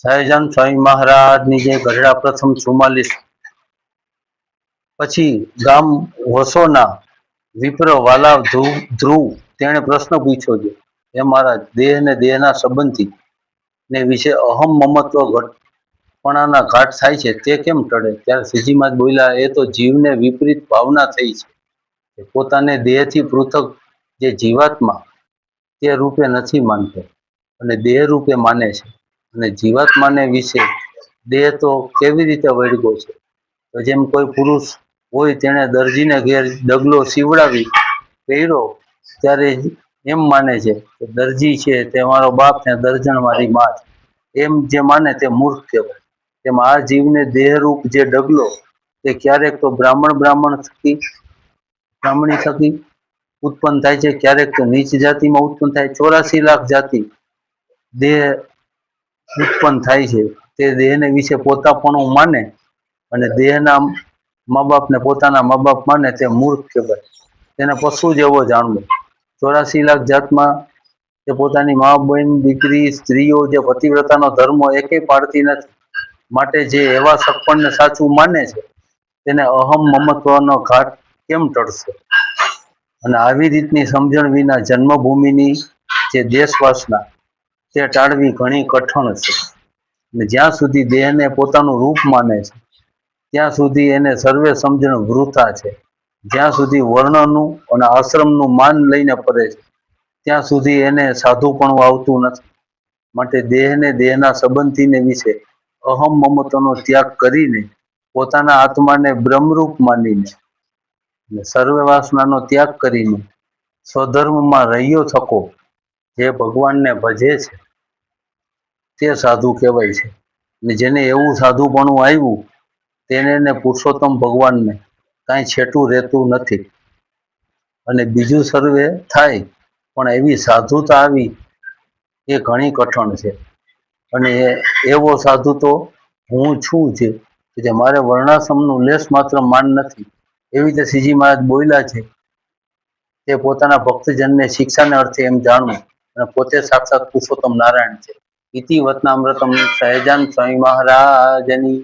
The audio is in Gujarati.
સહજાન સ્વામી મહારાજની જે ગઢડા પ્રથમ 44 પછી ગામ વસોના વિપ્ર વાલા ધ્રુવ તેણે પ્રશ્ન પૂછ્યો છે, એ મારા દેહ ને દેહના સંબંધી ને વિશે અહમ મમત્વ ઘટપણાના ઘાટ થાય છે તે કેમ ટળે? ત્યારે શ્રીજીમાં બોલ્યા, એ તો જીવને વિપરીત ભાવના થઈ છે. પોતાને દેહથી પૃથક જે જીવાત્મા તે રૂપે નથી માનતો અને દેહ રૂપે માને છે, અને જીવાત્માને વિશે દેહ તો કેવી રીતે વળગ્યો છે? તો જેમ કોઈ પુરુષ હોય તેણે દરજીને ઘેર ડગલો સીવડાવી પહેર્યો ત્યારે એમ માને છે કે દરજી છે તે મારો બાપ ને દર્જણ મારી માં છે. એમ જે માને તે મૂર્ખ કહેવાય. તેમ આ જીવને દેહરૂપ જે ડગલો તે ક્યારેક તો બ્રાહ્મણી થકી ઉત્પન્ન થાય છે, ક્યારેક તો નીચ જાતિમાં ઉત્પન્ન થાય. 84 લાખ જાતિ દેહ ઉત્પન્ન થાય છે. તે દેહને વિશે પોતાપણું માને અને દેહના મા બાપને પોતાના મા બાપ માને તે મૂર્ખ કહેવાય. તેને પશુ જેવો જાણવો. 84 લાખ જાતમાં તે પોતાની મા બહેન દીકરી સ્ત્રીઓ જે પતિવ્રતાનો ધર્મ એકેય પાળતી નથી. માટે જે એવા સગપણને સાચું માને છે તેને અહમ મમત્વનો ઘાટ કેમ ટળશે? અને આવી રીતની સમજણ વિના જન્મભૂમિની જે દેશવાસના તે ટાળવી ઘણી કઠણ છે. અને જ્યાં સુધી દેહને પોતાનું રૂપ માને છે ત્યાં સુધી એને સર્વે સમજણ વૃથા છે. જ્યાં સુધી વર્ણનું અને આશ્રમનું માન લઈને ફરે છે ત્યાં સુધી એને સાધુપણું આવતું નથી. માટે દેહને દેહના સંબંધીને વિશે અહમ મમત્વનો ત્યાગ કરીને પોતાના આત્માને બ્રહ્મરૂપ માનીને અને સર્વે વાસનાનો ત્યાગ કરીને સ્વધર્મમાં રહ્યો થકો જે ભગવાનને ભજે છે તે સાધુ કહેવાય છે. અને જેને એવું સાધુપણું આવ્યું તેને પુરુષોત્તમ ભગવાનને કાંઈ છેટું રહેતું નથી. અને બીજું સર્વે થાય પણ એવી સાધુતા આવી એ ઘણી કઠણ છે. અને એવો સાધુ તો હું છું જે મારે વર્ણાશ્રમનું લેશ માત્ર માન નથી. એવી રીતે શ્રીજી મહારાજ બોલ્યા છે તે પોતાના ભક્તજનને શિક્ષાને અર્થે એમ જાણવું અને પોતે સાક્ષાત પુરુષોત્તમ નારાયણ છે. ઇતિ વતનામૃતમ સહજાન સ્વામી મહારાજની